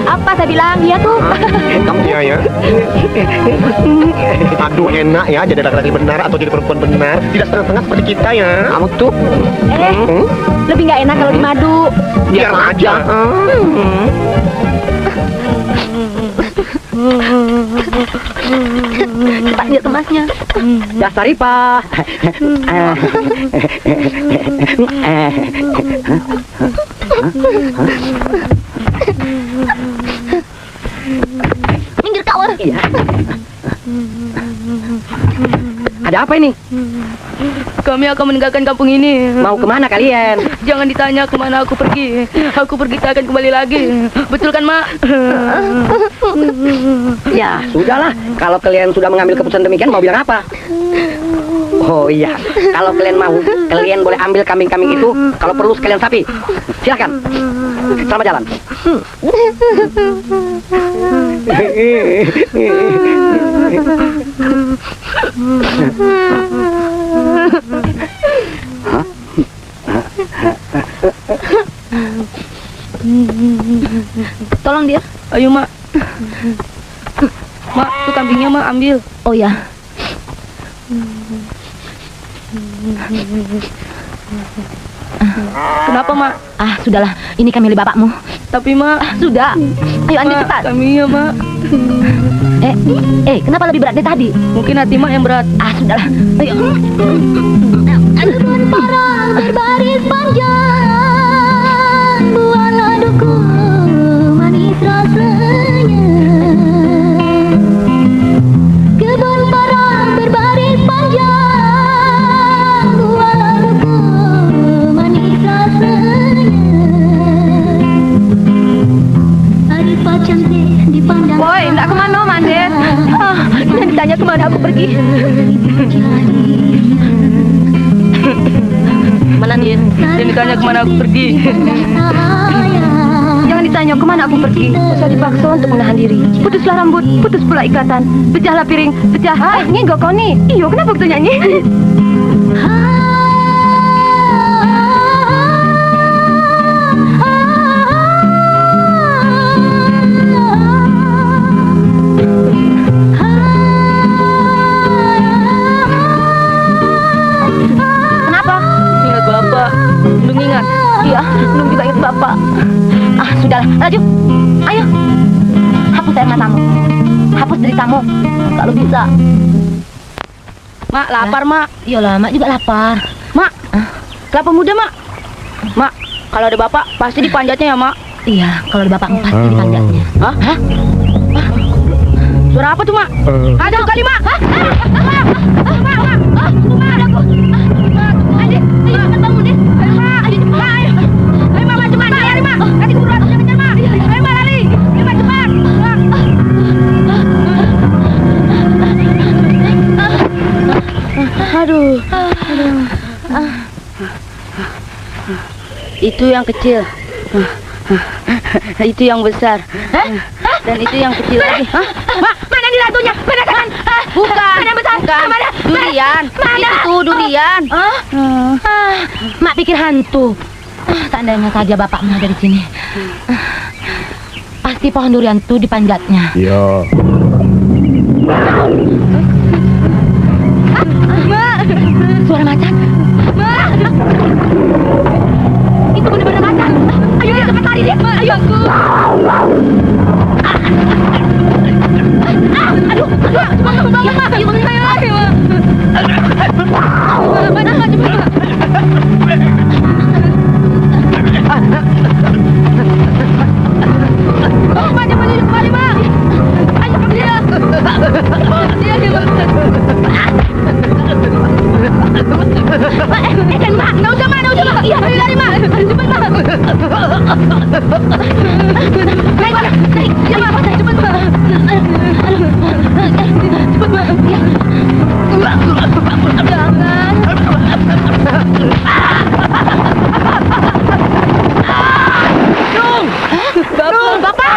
apa saya bilang dia tuh? Kamu dia ya. Aduh enak ya jadi laki-laki benar atau jadi perempuan benar. Tidak setengah-setengah seperti kita ya. Kamu tuh Lebih nggak enak kalau dimadu. Biar aja. Cepat lihat emasnya. dasar Ipa. Minggir kau. Iya. Ada apa ini? Kami akan meninggalkan kampung ini. Mau kemana kalian? Jangan ditanya kemana aku pergi. Aku pergi tak akan kembali lagi. Betul kan, Mak? Ya, sudahlah. Kalau kalian sudah mengambil keputusan demikian, mau bilang apa? Oh iya, kalau kalian mau, kalian boleh ambil kambing-kambing itu. Kalau perlu sekalian sapi. Silakan. Selamat jalan. Tolong dia. Ayo, Mak. Mak, tuh kambingnya, Mak, ambil. Oh ya. Kenapa, Mak? Ah, sudahlah. Ini kami milik bapakmu. Tapi, Mak. Sudah. Ayo ambil Mak, cepat. kambingnya, Mak. Kenapa lebih berat dari tadi? Mungkin hati Mak yang berat. Ah, sudahlah. Ayo. Kebun parang berbaris panjang, buahlah duku manis rasanya. Kebun parang berbaris panjang, buahlah duku manis rasanya. Arifah cantik dipandang. Woi, enggak kemana, Mande? Jangan ditanya kemana aku pergi. Mana dia? Jangan ditanya kemana aku pergi. Jangan ditanya kemana aku pergi. Usah dipaksa untuk menahan diri. Putuslah rambut, putus pula ikatan. Pecahlah piring, pecah. Nyenggok kau nih. Iyo, kenapa aku nyanyi? Ingat Bapak. Belum ingat. Iya, belum juga ingat bapak. Ah, sudahlah, laju. Ayo, hapus air matamu, hapus deritamu, kalau bisa. Mak, lapar, Mak. Iyalah, mak juga lapar. Mak, kelapa muda, Mak. Mak, kalau ada Bapak, pasti dipanjatnya ya, Mak. Iya, kalau ada bapakmu pasti dipanjatnya. Hah? Hah? Suara apa tuh, Mak? Ada kali, Mak. Hah? Mak, ada aku. Adik, ayo cepat bangun deh. Ayo, Mak. Ayo, cepat. Ayo, Mak, cepat. Lari, Mak. Nanti keburu aku kejar, Mak. Ayo, Mak, lari. Ayo, Mak, cepat. Aduh. Itu yang kecil. Itu yang besar. Dan itu yang kecil lagi. Hah? Mana nih ratunya? Mana tangan? Bukan. Mana besar? Bukan. Mana? Durian. Mana? Itu tuh durian. Mak pikir hantu. Seandainya saja bapakmu ada di sini. Pasti pohon durian itu dipanjatnya. Iya. Suara macan. Itu benar-benar macan. Ayo dia cepat lari dia. Ayo. Aduh, cepat bangun Mak. Ayo bangun saya lagi Mak. Mana Mak cepat. Oh, Mak cepat hidup kembali Mak. Ayo cepat dia. Dia. Kan Mak, nggak usah Mak. Iya, lari Mak. Cepat Mak. Naik Mak, naik. Ya Mak, cepat Mak. Cepat Mak. Ya. Jangan. Bapak.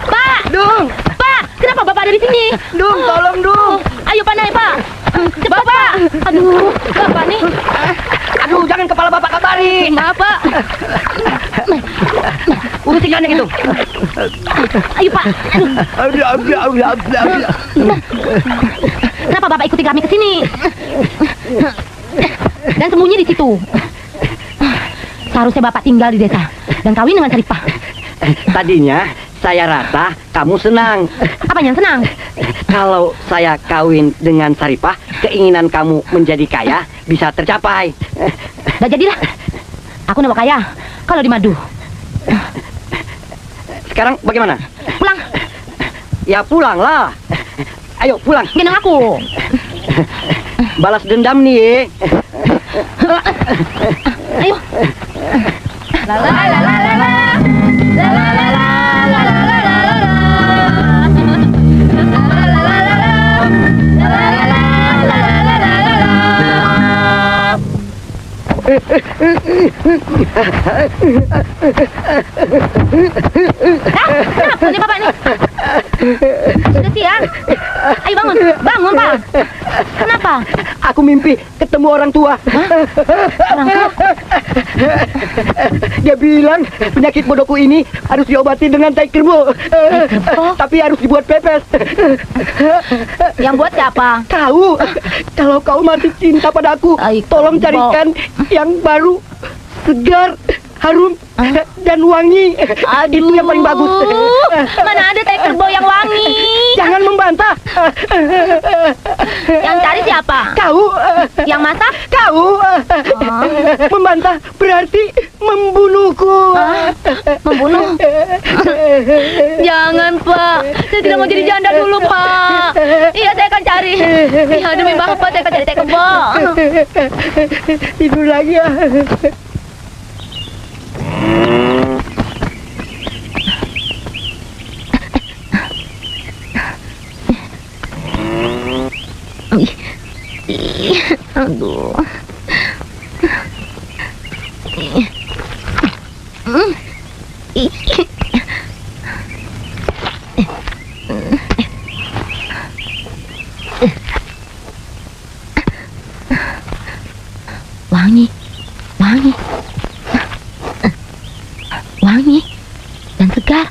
Pak. Pak, kenapa Bapak ada di sini? Tolong Dung. Ayo Pak naik Pak. Cepat Pak. Aduh, Bapak nih. Aduh, jangan kepala bapak kau tarik. Maaf Pak. Urusin yang itu. Ayo Pak. Kenapa Bapak ikuti kami ke sini? Dan sembunyi di situ. Seharusnya Bapak tinggal di desa dan kawin dengan Saripah. Tadinya saya rasa kamu senang. Apa yang senang? Kalau saya kawin dengan Saripah, keinginan kamu menjadi kaya bisa tercapai. Gak jadilah. Aku nak kaya kalau di madu. Sekarang bagaimana? Pulang. Ya pulanglah. Ayo pulang. Gendong aku. Balas dendam nih. Ayo. La la la la la la. La la la la la la la la. Kenapa nih Bapak nih? Sudah siang. Ayo bangun, bangun Pak. Kenapa? Aku mimpi ketemu orang tua. Orang tua? Dia bilang penyakit bodohku ini harus diobati dengan tai kerbau. Tapi harus dibuat pepes. Yang buat siapa? Tahu, kalau kau masih cinta padaku, Tai tolong kerbau. carikan yang baru, segar, harum, dan wangi. Itu yang paling bagus. Mana ada tai kerbau yang wangi? Jangan membantah. Yang cari siapa? Kau, Yang masak? kau membantah berarti membunuhku. Membunuh? Jangan Pak, saya tidak mau jadi janda dulu Pak. Iya saya akan cari. Iya demi Bapak saya akan cari tai kerbau. Tidur lagi ya. Aduh. Wangi, wangi, wangi dan segar.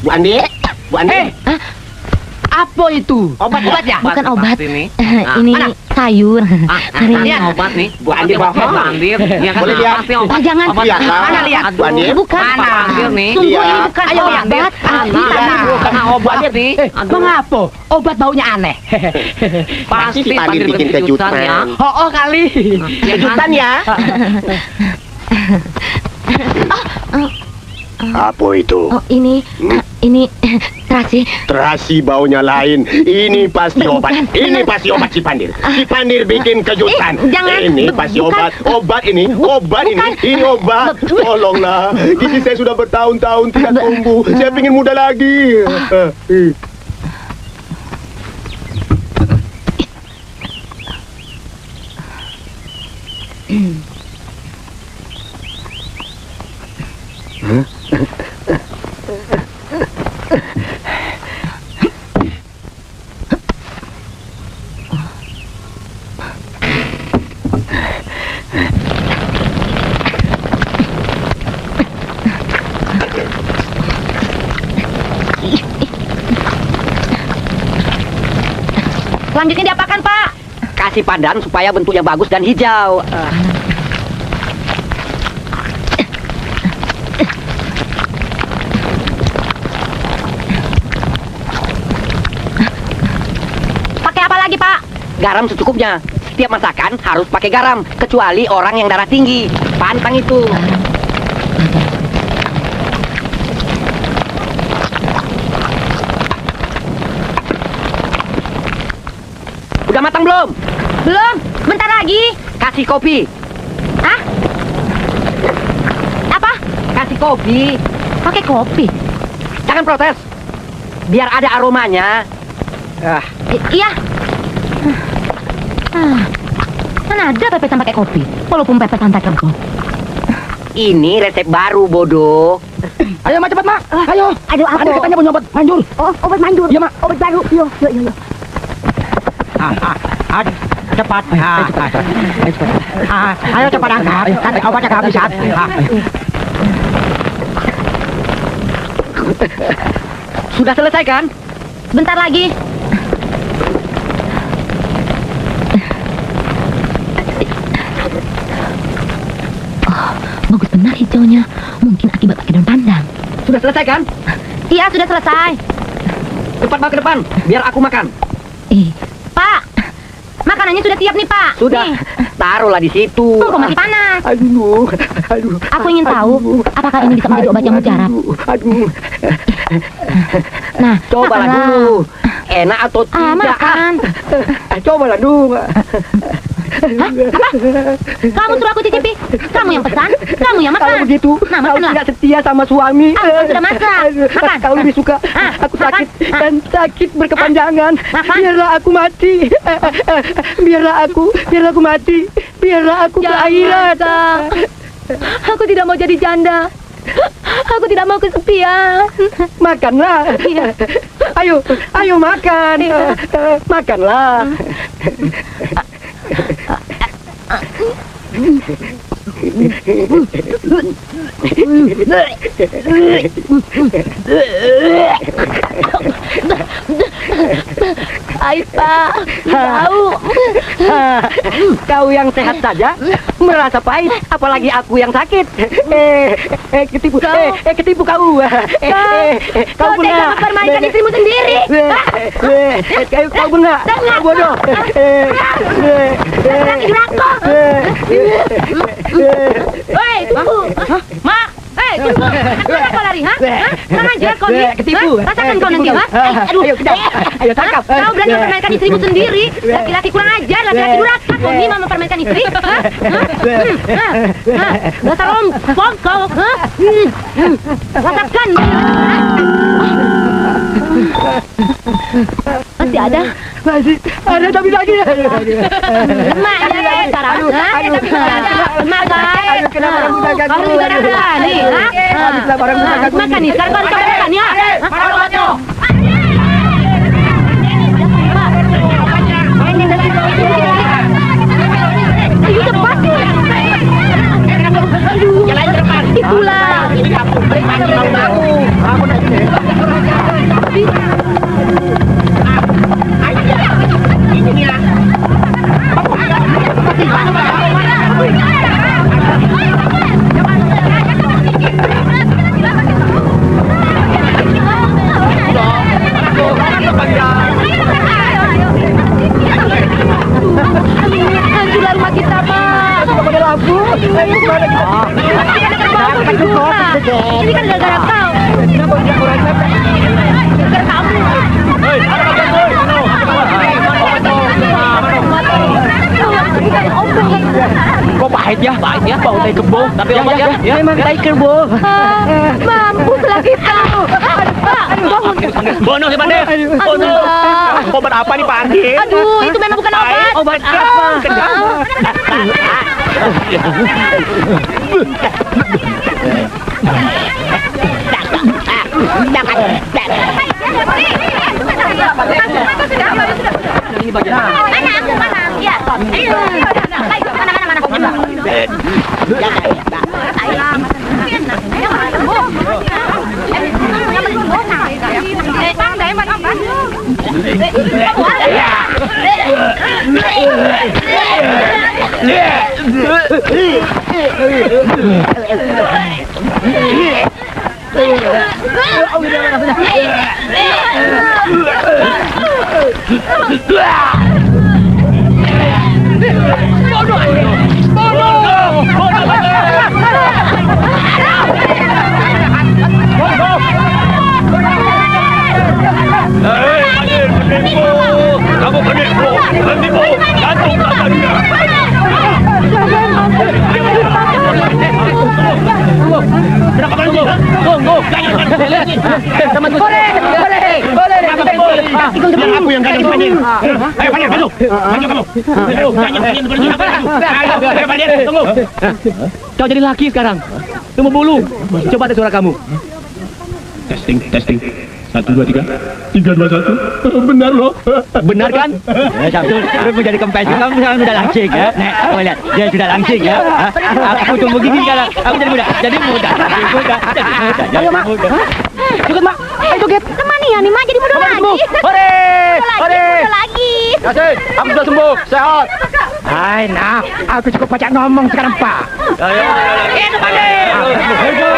Bu Andi, Bu Andi. Apa itu? Obat ya? Bukan obat. Ini. Ini sayur. Ini obat nih. Bu Andir bohong. Bandir. Ya kan Boleh lihat? pasti obat. Jangan. Obat. Iya, Mana lihat? Bu Andir. Bukan. Bandir nih. Sungguh Iya. ini bukan Ayo obat. Bandir. Karena obat nih. Mengapa? Obat baunya aneh. Pasti si Pandir bikin kejutan. ya. Oh kali. Kejutan ya. Apa itu? Oh, ini terasi. Terasi baunya lain. Ini pasti obat. Ini pasti obat si Pandir. Si Pandir bikin kejutan. Jangan. Ini pasti Bukan. obat. Obat ini. Obat ini. Ini obat. Tolonglah. Gigi saya sudah bertahun-tahun tidak tumbuh. Saya ingin muda lagi. Selanjutnya diapakan, Pak? Kasih pandan supaya bentuknya bagus dan hijau. Pakai apa lagi, Pak? Garam secukupnya. Setiap masakan harus pakai garam, kecuali orang yang darah tinggi. Pantang itu. Udah matang belum? Belum. Bentar lagi. Kasih kopi. Hah? Apa? Kasih kopi. Pakai kopi? Jangan protes. Biar ada aromanya. Iya. Mana ada pepesan pakai kopi? Walaupun pepesan tak kebo. Ini resep baru, bodoh. Ayo mak cepat mak. Ayo. Aduh, apa? Ada katanya punya obat manjur. Oh, obat manjur. Iya mak. Obat baru. Yo. Cepat. Ayo cepat angkat. Obatnya kehabisan. Sudah selesai kan? Bentar lagi. Bagus benar hijaunya. Mungkin akibat pakai daun pandan. Sudah selesai kan? Iya, sudah selesai. Cepat bawa ke depan, biar aku makan. Pak, makanannya sudah siap nih, Pak. Sudah, Nih, taruhlah di situ. tunggu masih panas. Aduh. Aku ingin tahu, apakah ini bisa menjadi obat yang mujarab? Aduh. Nah, Cobalah makanlah. dulu. Enak atau tidak? Makan. Cobalah dulu. Kamu suruh aku cicipi. Kamu yang pesan, kamu yang Kalau makan. begitu, Nah, kau makanlah. tidak setia sama suami. Aku sudah masak. Makan. Kau lebih suka aku makan. sakit dan sakit berkepanjangan. Makan. Biarlah aku mati. Biarlah aku mati. Biarlah aku berakhirat. Aku tidak mau jadi janda. Aku tidak mau kesepian. Makanlah. Ayo makan. Makanlah. Ayo, Pak. Tahu. Kau yang sehat saja merasa pahit, apalagi aku yang sakit. Ketipu. Ketipu kau. Kau tega mempermainkan istrimu sendiri. Kau benar. Kau bodoh. Hei, tunggu. Mak. Hei, tunggu. Kenapa lari, ha? Jangan jelas kau ni. Ketipu. Rasakan kau nanti, ha? Aduh. Ayo tangkap. Kau berani mempermainkan istrimu sendiri. Laki-laki kurang ajar, laki-laki durhaka. Kau ni mau mempermainkan istri. Dasar rompong kau. Rasakan. Masih ada? Masih ada tapi lagi. Mak, ya sekarang. Mak, Kenapa kamu jaga kamu juga ada berani, ha? Habislah barang pusaka Makan nih, sekarang baru kamu makan ya. Ayo cepat. Itulah. Hancurlah rumah kita, Pak. Pada lampu. Ini kan gara-gara kau. Gara-gara kamu. Kok pahit ya? Pahit ya? Bau tai kebo. Tapi obat ya? Memang tai kebo. Mampuslah kita. Aduh, Pak. Bangun. Bono si Pandir. Bono. Aduh, Obat apa nih Pak Andi? aduh, itu memang bukan obat. Obat apa? Kamu penipu, penipu, gantung tangannya. Kenapa kamu? Tunggu, Biar aku yang gantung Pandir. Ayo Pandir, maju. Maju kamu. Ayo, gantung Pandir. Ayo Pandir, tunggu. Kau jadi laki sekarang. Tunggu bulu. Coba tes suara kamu. Testing, testing. 1, 2, 3. 3, 2, 1. Benar loh. Benar kan? Sabtu, terus menjadi kempes. Kamu sekarang sudah langsing ya. Nek, kamu lihat, dia sudah langsing ya. Aku tunggu gini sekarang. Aku jadi muda. Jadi muda. Jadi muda. Jadi muda. Joget, Mak. Ayo joget. Temani ya nih, Mak. Jadi muda lagi. Hore! Hore. Muda lagi. Yasin, aku sudah sembuh. Sehat. Hai, nah, aku cukup banyak ngomong sekarang, Pak. Ayo. Ayo.